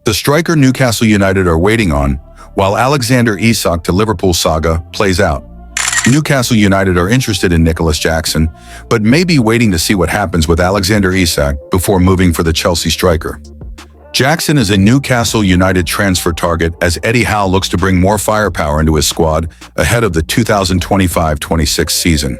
The striker Newcastle United are waiting on, while Alexander Isak to Liverpool saga plays out. Newcastle United are interested in Nicholas Jackson, but may be waiting to see what happens with Alexander Isak before moving for the Chelsea striker. Jackson is a Newcastle United transfer target as Eddie Howe looks to bring more firepower into his squad ahead of the 2025-26 season.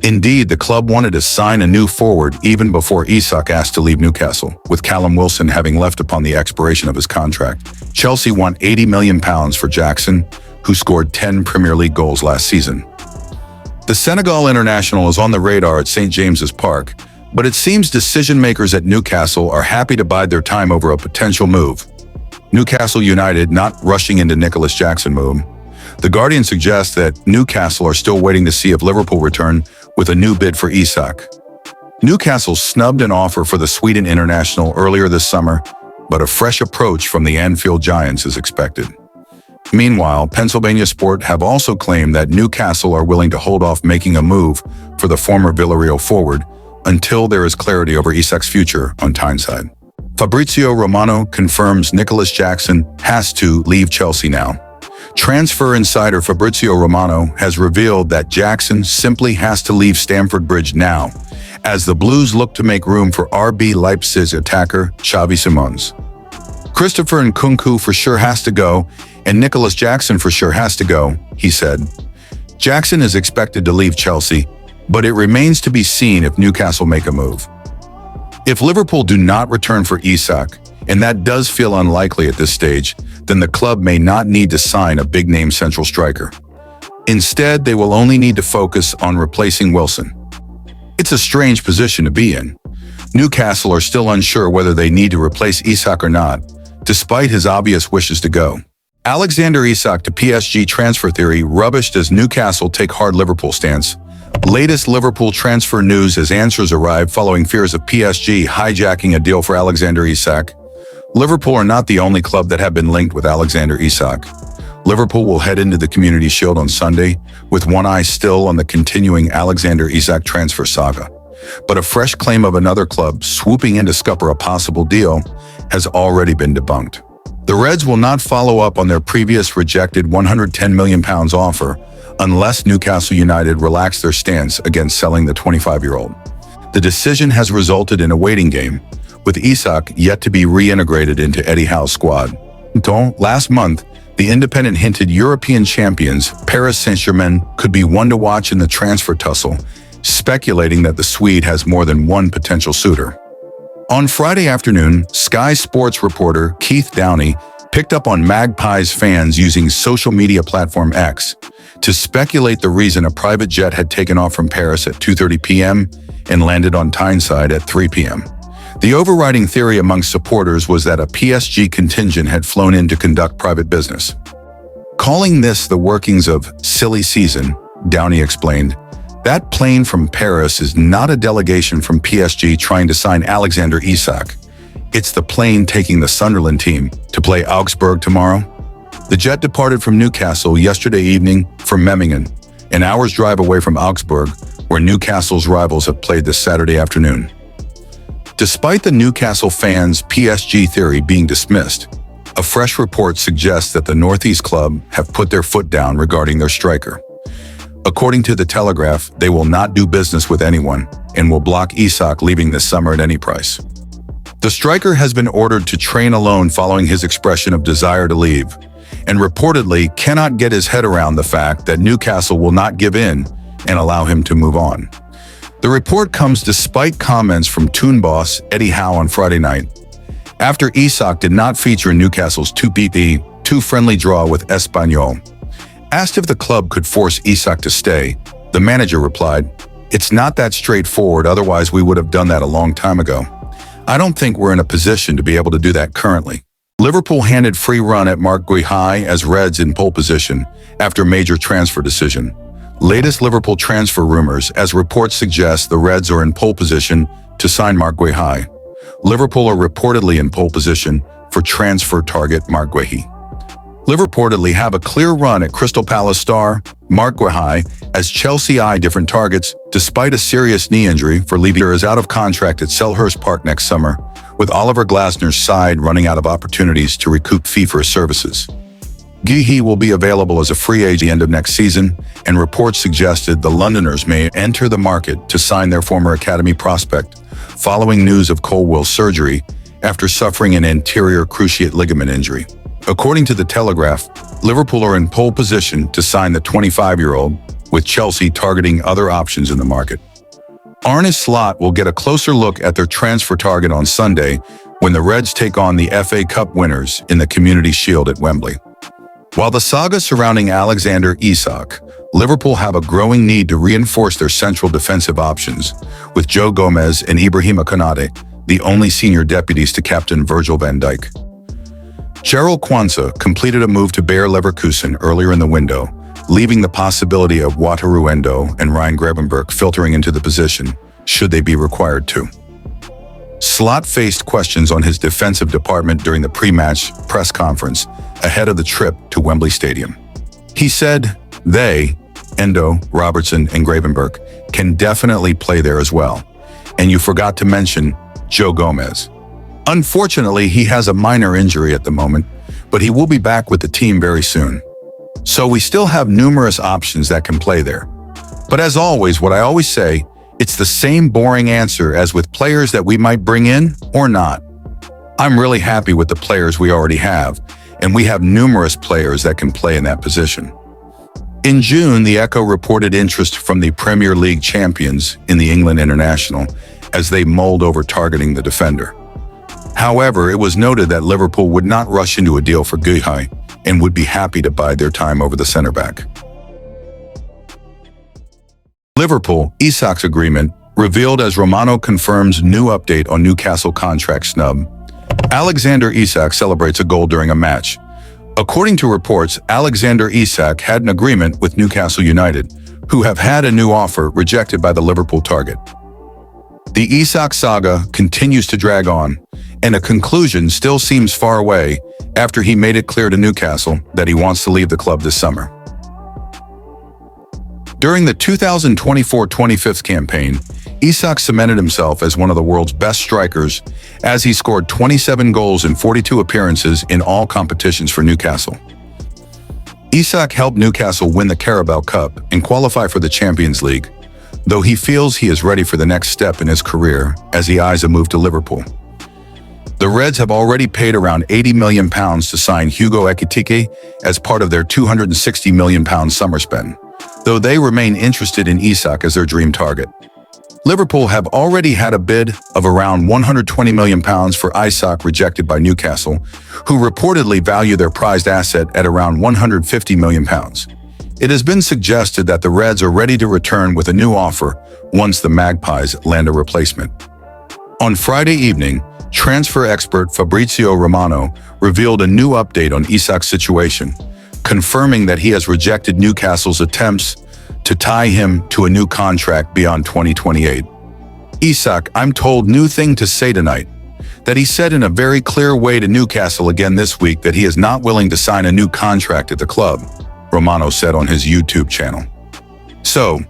Indeed, the club wanted to sign a new forward even before Isak asked to leave Newcastle, with Callum Wilson having left upon the expiration of his contract. Chelsea want £80 million for Jackson, who scored 10 Premier League goals last season. The Senegal international is on the radar at St James's Park, but it seems decision-makers at Newcastle are happy to bide their time over a potential move. Newcastle United not rushing into Nicholas Jackson move. The Guardian suggests that Newcastle are still waiting to see if Liverpool return with a new bid for Isak. Newcastle snubbed an offer for the Sweden international earlier this summer, but a fresh approach from the Anfield Giants is expected. Meanwhile, Pennsylvania Sport have also claimed that Newcastle are willing to hold off making a move for the former Villarreal forward until there is clarity over Isak's future on Tyneside. Fabrizio Romano confirms Nicholas Jackson has to leave Chelsea now. Transfer insider Fabrizio Romano has revealed that Jackson simply has to leave Stamford Bridge now, as the Blues look to make room for RB Leipzig attacker Xavi Simons. Christopher Nkunku for sure has to go, and Nicholas Jackson for sure has to go, he said. Jackson is expected to leave Chelsea, but it remains to be seen if Newcastle make a move. If Liverpool do not return for Isak, and that does feel unlikely at this stage, then the club may not need to sign a big-name central striker. Instead, they will only need to focus on replacing Wilson. It's a strange position to be in. Newcastle are still unsure whether they need to replace Isak or not, despite his obvious wishes to go. Alexander Isak to PSG transfer theory rubbished as Newcastle take hard Liverpool stance. Latest Liverpool transfer news as answers arrive following fears of PSG hijacking a deal for Alexander Isak. Liverpool are not the only club that have been linked with Alexander Isak. Liverpool will head into the Community Shield on Sunday, with one eye still on the continuing Alexander Isak transfer saga. But a fresh claim of another club swooping in to scupper a possible deal has already been debunked. The Reds will not follow up on their previous rejected £110 million offer unless Newcastle United relax their stance against selling the 25-year-old. The decision has resulted in a waiting game, with Isak yet to be reintegrated into Eddie Howe's squad. Last month, the Independent hinted European champions Paris Saint-Germain could be one to watch in the transfer tussle, speculating that the Swede has more than one potential suitor. On Friday afternoon, Sky Sports reporter Keith Downey picked up on Magpies fans using social media platform X to speculate the reason a private jet had taken off from Paris at 2:30 p.m. and landed on Tyneside at 3 p.m. The overriding theory among supporters was that a PSG contingent had flown in to conduct private business. Calling this the workings of silly season, Downey explained, that plane from Paris is not a delegation from PSG trying to sign Alexander Isak. It's the plane taking the Sunderland team to play Augsburg tomorrow. The jet departed from Newcastle yesterday evening from Memmingen, an hour's drive away from Augsburg, where Newcastle's rivals have played this Saturday afternoon. Despite the Newcastle fans' PSG theory being dismissed, a fresh report suggests that the Northeast club have put their foot down regarding their striker. According to The Telegraph, they will not do business with anyone and will block Isak leaving this summer at any price. The striker has been ordered to train alone following his expression of desire to leave, and reportedly cannot get his head around the fact that Newcastle will not give in and allow him to move on. The report comes despite comments from Toon boss Eddie Howe on Friday night, after Isak did not feature in Newcastle's 2-2 friendly draw with Espanyol. Asked if the club could force Isak to stay, the manager replied, "It's not that straightforward, otherwise we would have done that a long time ago. I don't think we're in a position to be able to do that currently." Liverpool handed free run at Mark Guhai as Reds in pole position after major transfer decision. Latest Liverpool transfer rumors, as reports suggest the Reds are in pole position to sign Mark Guhai. Liverpool are reportedly in pole position for transfer target Mark Guhai. Liverpool reportedly have a clear run at Crystal Palace star Mark Guhai as Chelsea eye different targets despite a serious knee injury for Levi is out of contract at Selhurst Park next summer, with Oliver Glasner's side running out of opportunities to recoup fee for his services. Guhai will be available as a free agent at the end of next season, and reports suggested the Londoners may enter the market to sign their former academy prospect, following news of Colwell's surgery after suffering an anterior cruciate ligament injury. According to the Telegraph, Liverpool are in pole position to sign the 25-year-old, with Chelsea targeting other options in the market. Arne Slot will get a closer look at their transfer target on Sunday when the Reds take on the FA Cup winners in the Community Shield at Wembley. While the saga surrounding Alexander Isak, Liverpool have a growing need to reinforce their central defensive options, with Joe Gomez and Ibrahima Konate the only senior deputies to captain Virgil van Dijk. Gerald Kwanzaa completed a move to Bayer Leverkusen earlier in the window, leaving the possibility of Wataru Endo and Ryan Gravenberch filtering into the position, should they be required to. Slot faced questions on his defensive department during the pre-match press conference ahead of the trip to Wembley Stadium. He said, "They, Endo, Robertson, and Gravenberch, can definitely play there as well. And you forgot to mention Joe Gomez. Unfortunately, he has a minor injury at the moment, but he will be back with the team very soon. So we still have numerous options that can play there. But as always, what I always say, it's the same boring answer as with players that we might bring in or not. I'm really happy with the players we already have, and we have numerous players that can play in that position." In June, the Echo reported interest from the Premier League champions in the England international as they mulled over targeting the defender. However, it was noted that Liverpool would not rush into a deal for Guhai and would be happy to bide their time over the centre-back. Liverpool, Isak's agreement, revealed as Romano confirms new update on Newcastle contract snub. Alexander Isak celebrates a goal during a match. According to reports, Alexander Isak had an agreement with Newcastle United, who have had a new offer rejected by the Liverpool target. The Isak saga continues to drag on, and a conclusion still seems far away after he made it clear to Newcastle that he wants to leave the club this summer. During the 2024-25 campaign, Isak cemented himself as one of the world's best strikers as he scored 27 goals in 42 appearances in all competitions for Newcastle. Isak helped Newcastle win the Carabao Cup and qualify for the Champions League, though he feels he is ready for the next step in his career as he eyes a move to Liverpool. The Reds have already paid around £80 million to sign Hugo Ekitike as part of their £260 million summer spend, though they remain interested in Isak as their dream target. Liverpool have already had a bid of around £120 million for Isak rejected by Newcastle, who reportedly value their prized asset at around £150 million. It has been suggested that the Reds are ready to return with a new offer once the Magpies land a replacement. On Friday evening, transfer expert Fabrizio Romano revealed a new update on Isak's situation, confirming that he has rejected Newcastle's attempts to tie him to a new contract beyond 2028. "Isak, I'm told new thing to say tonight, that he said in a very clear way to Newcastle again this week that he is not willing to sign a new contract at the club," Romano said on his YouTube channel. So,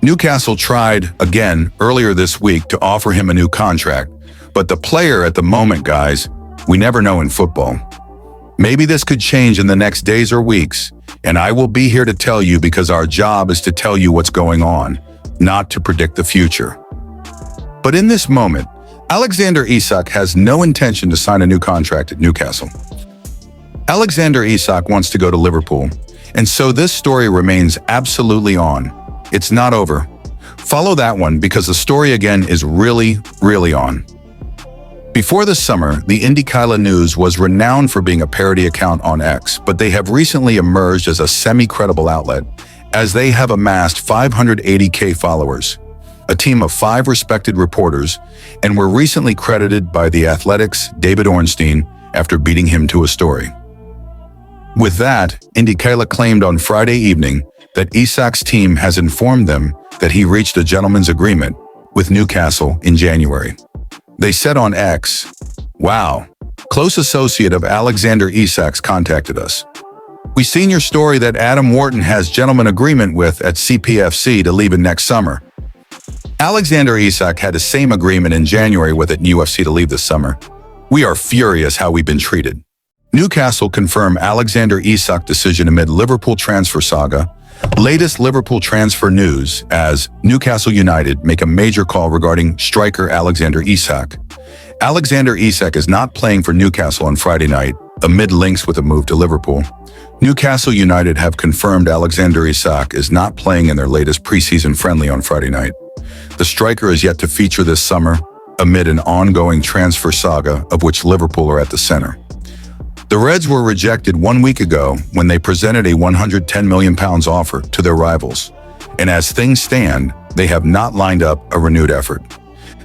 Newcastle tried again earlier this week to offer him a new contract, but the player at the moment, guys, we never know in football. Maybe this could change in the next days or weeks, and I will be here to tell you because our job is to tell you what's going on, not to predict the future. But in this moment, Alexander Isak has no intention to sign a new contract at Newcastle. Alexander Isak wants to go to Liverpool, and so this story remains absolutely on. It's not over. Follow that one because the story again is really, really on. Before the summer, the Newcastle News was renowned for being a parody account on X, but they have recently emerged as a semi-credible outlet, as they have amassed 580k followers, a team of 5 respected reporters, and were recently credited by The Athletic's David Ornstein after beating him to a story. With that, Newcastle claimed on Friday evening that Isak's team has informed them that he reached a gentleman's agreement with Newcastle in January. They said on X, "Wow, close associate of Alexander Isak's contacted us. We seen your story that Adam Wharton has gentleman agreement with at CPFC to leave it next summer. Alexander Isak had the same agreement in January with at UFC to leave this summer. We are furious how we've been treated. Newcastle confirm Alexander Isak decision amid Liverpool transfer saga. Latest Liverpool transfer news as Newcastle United make a major call regarding striker Alexander Isak. Alexander Isak is not playing for Newcastle on Friday night, amid links with a move to Liverpool. Newcastle United have confirmed Alexander Isak is not playing in their latest preseason friendly on Friday night. The striker is yet to feature this summer, amid an ongoing transfer saga of which Liverpool are at the center. The Reds were rejected 1 week ago when they presented a £110 million offer to their rivals, and as things stand, they have not lined up a renewed effort.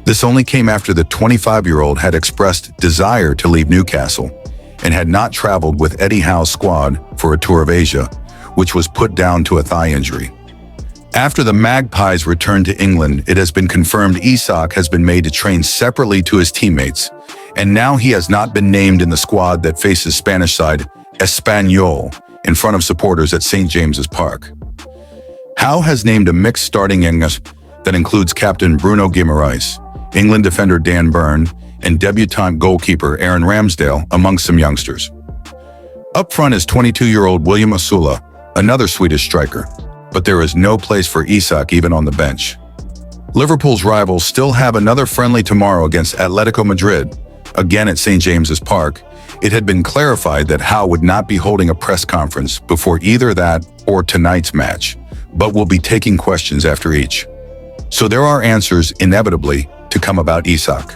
This only came after the 25-year-old had expressed desire to leave Newcastle and had not traveled with Eddie Howe's squad for a tour of Asia, which was put down to a thigh injury. After the Magpies returned to England, it has been confirmed Isak has been made to train separately to his teammates, and now he has not been named in the squad that faces Spanish side Espanyol in front of supporters at St. James's Park. Howe has named a mixed starting English that includes captain Bruno Guimaraes, England defender Dan Burn, and debutant goalkeeper Aaron Ramsdale among some youngsters. Up front is 22-year-old William Osula, another Swedish striker, but there is no place for Isak even on the bench. Liverpool's rivals still have another friendly tomorrow against Atletico Madrid, again at St. James's Park. It had been clarified that Howe would not be holding a press conference before either that or tonight's match, but will be taking questions after each. So there are answers, inevitably, to come about Isak.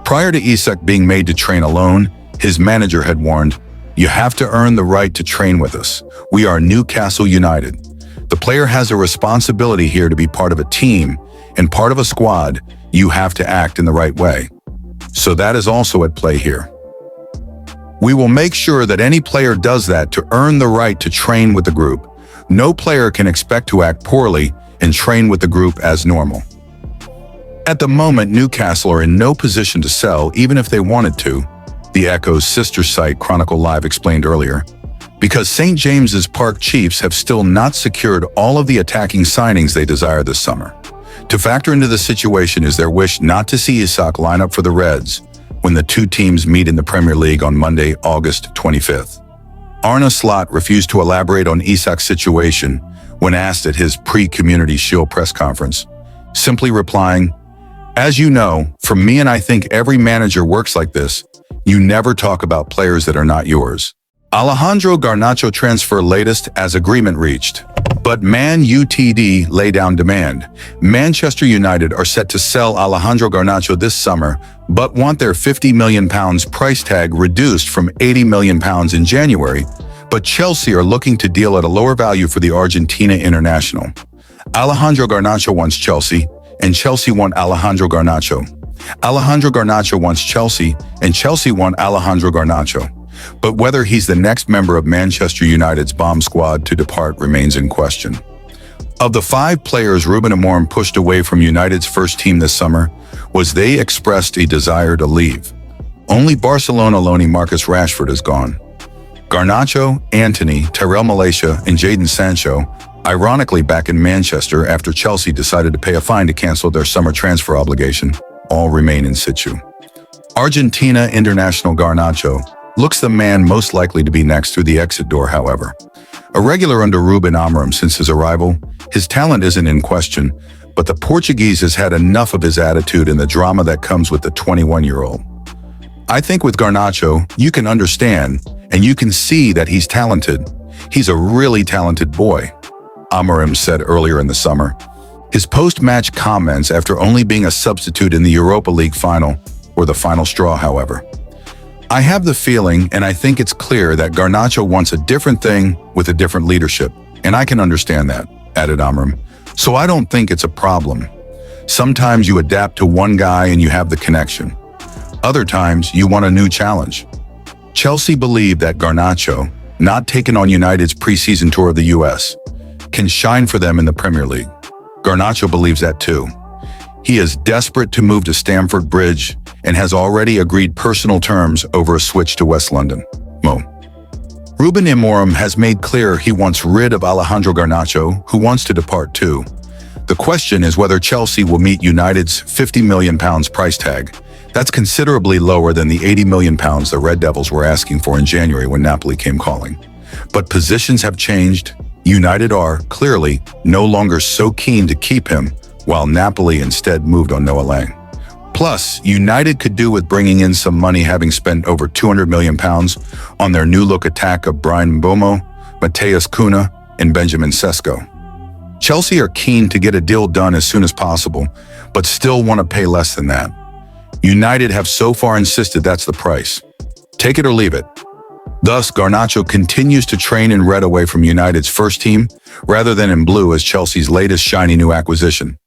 Prior to Isak being made to train alone, his manager had warned, "You have to earn the right to train with us. We are Newcastle United. The player has a responsibility here to be part of a team and part of a squad. You have to act in the right way." So that is also at play here. "We will make sure that any player does that to earn the right to train with the group. No player can expect to act poorly and train with the group as normal." At the moment, Newcastle are in no position to sell even if they wanted to, the Echo's sister site Chronicle Live explained earlier, because St. James's Park Chiefs have still not secured all of the attacking signings they desire this summer. To factor into the situation is their wish not to see Isak line up for the Reds when the two teams meet in the Premier League on Monday, August 25th. Arne Slot refused to elaborate on Isak's situation when asked at his pre-Community Shield press conference, simply replying, "As you know, from me and I think every manager works like this, you never talk about players that are not yours." Alejandro Garnacho transfer latest as agreement reached. But Man Utd lay down demand. Manchester United are set to sell Alejandro Garnacho this summer, but want their £50 million price tag reduced from £80 million in January, but Chelsea are looking to deal at a lower value for the Argentina international. Alejandro Garnacho wants Chelsea, and Chelsea want Alejandro Garnacho. Alejandro Garnacho wants Chelsea, and Chelsea want Alejandro Garnacho. But whether he's the next member of Manchester United's bomb squad to depart remains in question. Of the 5 players Ruben Amorim pushed away from United's first team this summer, was they expressed a desire to leave. Only Barcelona loanee Marcus Rashford is gone. Garnacho, Antony, Tyrell Malacia, and Jadon Sancho, ironically back in Manchester after Chelsea decided to pay a fine to cancel their summer transfer obligation, all remain in situ. Argentina international Garnacho looks the man most likely to be next through the exit door, however. A regular under Ruben Amorim since his arrival, his talent isn't in question, but the Portuguese has had enough of his attitude and the drama that comes with the 21-year-old. I think with Garnacho, you can understand, and you can see that he's talented. He's a really talented boy, Amorim said earlier in the summer. His post-match comments after only being a substitute in the Europa League final were the final straw, however. "I have the feeling, and I think it's clear, that Garnacho wants a different thing with a different leadership, and I can understand that," added Amorim. "So I don't think it's a problem. Sometimes you adapt to one guy and you have the connection. Other times you want a new challenge." Chelsea believe that Garnacho, not taken on United's preseason tour of the US, can shine for them in the Premier League. Garnacho believes that too. He is desperate to move to Stamford Bridge and has already agreed personal terms over a switch to West London. Ruben Amorim has made clear he wants rid of Alejandro Garnacho, who wants to depart too. The question is whether Chelsea will meet United's £50 million price tag. That's considerably lower than the £80 million the Red Devils were asking for in January when Napoli came calling. But positions have changed. United are, clearly, no longer so keen to keep him, while Napoli instead moved on Noah Lang. Plus, United could do with bringing in some money, having spent over £200 million on their new-look attack of Brian Mbeumo, Matheus Cunha, and Benjamin Sesko. Chelsea are keen to get a deal done as soon as possible, but still want to pay less than that. United have so far insisted that's the price. Take it or leave it. Thus, Garnacho continues to train in red away from United's first team, rather than in blue as Chelsea's latest shiny new acquisition.